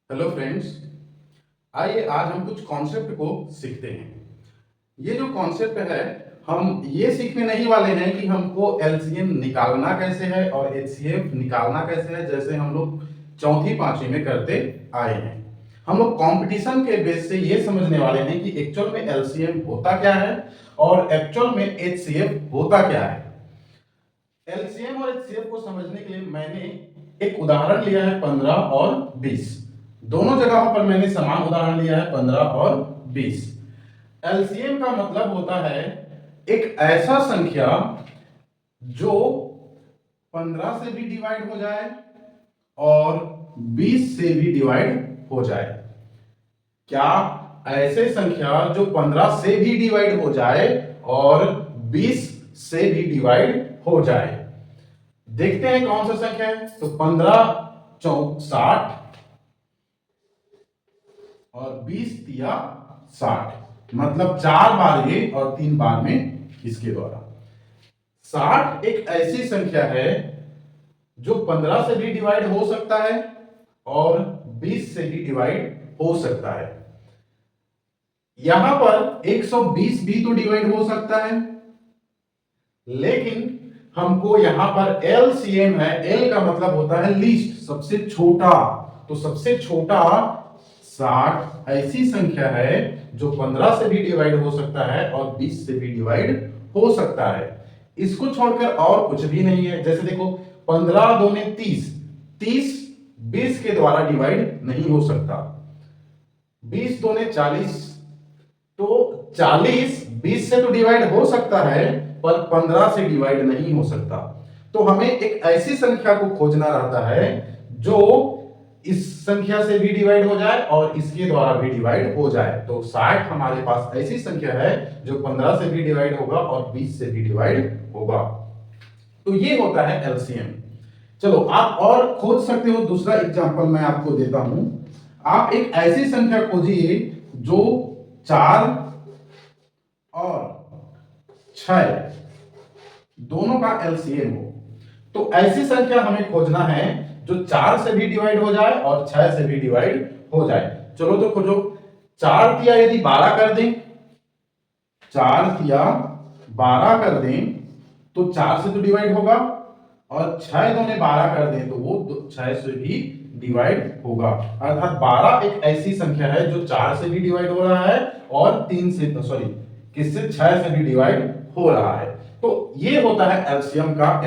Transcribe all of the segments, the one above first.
Hello friends. आइए आज हम कुछ कॉन्सेप्ट को सीखते हैं। ये जो कॉन्सेप्ट है, हम ये सीखने नहीं वाले हैं कि हमको एलसीएम निकालना कैसे है और एचसीएफ निकालना कैसे है, जैसे हम लोग चौथी पांचवी में करते आए हैं। हम लोग कंपटीशन के बेस से ये समझने वाले हैं कि एक्चुअल में एलसीएम होता क्या है और एक्चुअल में एचसीएफ होता क्या है। एलसीएम और एचसीएफ को समझने के लिए मैंने एक उदाहरण लिया है 15 और 20। दोनों जगहों पर मैंने समान उदाहरण लिया है 15 और 20। एलसीएम का मतलब होता है एक ऐसा संख्या जो 15 से भी डिवाइड हो जाए और 20 से भी डिवाइड हो जाए। क्या ऐसे संख्या जो 15 से भी डिवाइड हो जाए और 20 से भी डिवाइड हो जाए। देखते हैं कौन सा संख्या है। तो 15 चौक 60 और 20 तिया 60, मतलब 4 बार ये और 3 बार में इसके द्वारा। 60 एक ऐसी संख्या है जो 15 से भी डिवाइड हो सकता है और 20 से भी डिवाइड हो सकता है। यहां पर 120 भी तो डिवाइड हो सकता है, लेकिन हमको यहां पर एलसीएम है। एल का मतलब होता है लीस्ट, सबसे छोटा। तो सबसे छोटा 60 ऐसी संख्या है जो 15 से भी डिवाइड हो सकता है और 20 से भी डिवाइड हो सकता है। इसको छोड़कर और कुछ भी नहीं है। जैसे देखो 15 दूने 30, 30 20 के द्वारा डिवाइड नहीं हो सकता। 20 दूने 40, तो 40 20 से तो डिवाइड हो सकता है पर 15 से डिवाइड नहीं हो सकता। तो हमें एक ऐसी संख्या को खोजना रहता है जो इस संख्या से भी डिवाइड हो जाए और इसके द्वारा भी डिवाइड हो जाए। तो 60 हमारे पास ऐसी संख्या है जो 15 से भी डिवाइड होगा और 20 से भी डिवाइड होगा। तो ये होता है एलसीएम। चलो आप और खोज सकते हो। दूसरा एग्जांपल मैं आपको देता हूं। आप एक ऐसी संख्या खोजिए जो 4 और 6 दोनों का एलसीएम हो। तो ऐसी संख्या हमें खोजना है जो 4 से भी डिवाइड हो जाए और 6 से भी डिवाइड हो जाए। चलो तो खोजो। 4 तिया यदि 12 कर दें, 4 तिया 12 कर दें तो 4 से तो डिवाइड होगा और 6 दूने 12 कर दें तो वो 6 से भी डिवाइड होगा। अर्थात 12 एक ऐसी संख्या है जो 4 से भी डिवाइड हो रहा है और 3 से सॉरी किससे 6 से भी डिवाइड हो रहा है। तो ये होता है एलसीएम का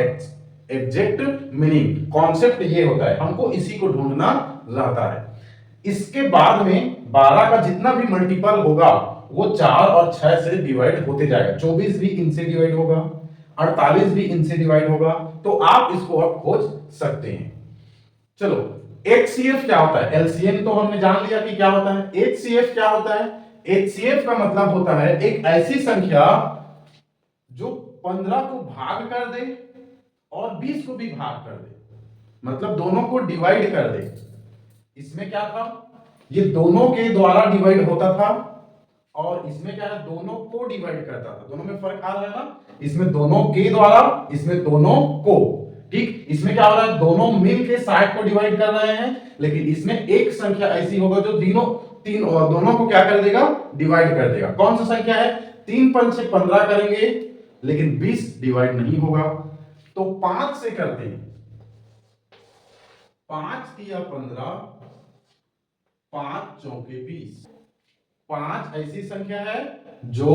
एग्जैक्ट मीनिंग। कॉन्सेप्ट ये होता है, हमको इसी को ढूंढना रहता है। इसके बाद में 12 का जितना भी मल्टीपल होगा वो 4 और 6 से डिवाइड होते जाएगा। 24 भी इनसे डिवाइड होगा, 48 भी इनसे डिवाइड होगा। तो आप इसको अब खोज सकते हैं। चलो एचसीएफ क्या होता है। एलसीएम तो हमने जान लिया कि क्या होता है। एचसीएफ क्या होता है। एचसीएफ का मतलब होता है एक ऐसी संख्या जो 15 को भाग कर दे और 20 को भी भाग कर दे, मतलब दोनों को डिवाइड कर दे। इसमें क्या था, ये दोनों के द्वारा डिवाइड होता था और इसमें क्या है, दोनों को डिवाइड करता था। दोनों में फर्क आ रहा है ना। इसमें दोनों के द्वारा, इसमें दोनों को। ठीक, इसमें क्या हो रहा है, दोनों मिल के 60 को डिवाइड कर रहे हैं, लेकिन इसमें एक संख्या ऐसी होगा जो तीन और दोनों को क्या कर देगा, डिवाइड कर देगा। कौन सा संख्या है, 3 पंच से 15 करेंगे लेकिन 20 डिवाइड नहीं होगा। तो 5 से करते हैं, 5 तिया 15, 5 चौके 20। 5 ऐसी संख्या है जो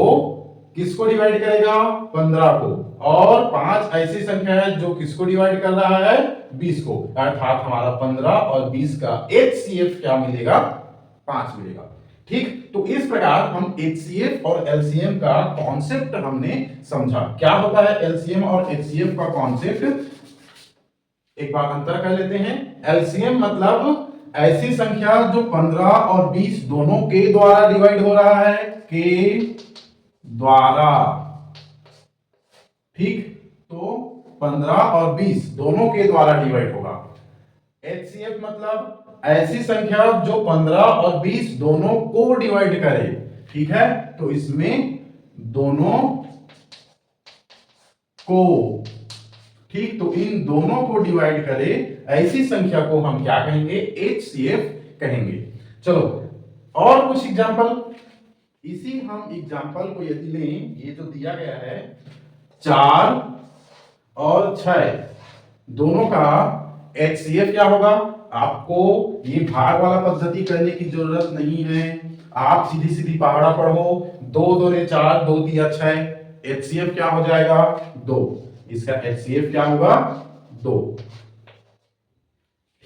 किसको डिवाइड करेगा, 15 को, और 5 ऐसी संख्या है जो किसको डिवाइड कर रहा है, 20 को। अर्थात हमारा 15 और 20 का एचसीएफ क्या मिलेगा, 5 मिलेगा। ठीक, तो इस प्रकार हम एचसीएफ और एलसीएम का कॉन्सेप्ट हमने समझा। क्या होता है एलसीएम और एचसीएफ का कॉन्सेप्ट, एक बार अंतर कर लेते हैं। एलसीएम मतलब ऐसी संख्या जो 15 और 20 दोनों के द्वारा डिवाइड हो रहा है, के द्वारा। ठीक, तो 15 और 20 दोनों के द्वारा डिवाइड होगा। एचसीएफ मतलब ऐसी संख्या जो 15 और 20 दोनों को डिवाइड करे। ठीक है, तो इसमें दोनों को, ठीक, तो इन दोनों को डिवाइड करे ऐसी संख्या को हम क्या कहेंगे, एचसीएफ कहेंगे। चलो और कुछ एग्जांपल, इसी हम एग्जांपल को यदि लें, ये जो दिया गया है 4 और 6 दोनों का HCF क्या होगा, आपको ये भाग वाला पद्धति करने की जरूरत नहीं है, आप सीधी सीधी पहाड़ा पढ़ो, 2 दूने 4 2 तिया 6, HCF क्या हो जाएगा 2, इसका HCF क्या होगा 2,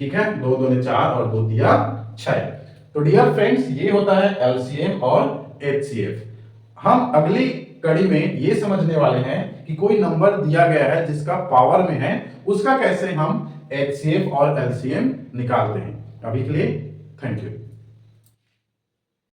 ठीक है, 2 दूने 4 और 2 तिया 6। तो डियर फ्रेंड्स ये होता है LCM और HCF। हम अगली कड़ी में ये समझने वाले हैं कि कोई नंबर दिया गया है जिसका पावर में है, उसका कैसे हम HCF और LCM निकालते हैं। अभी के लिए थैंक यू।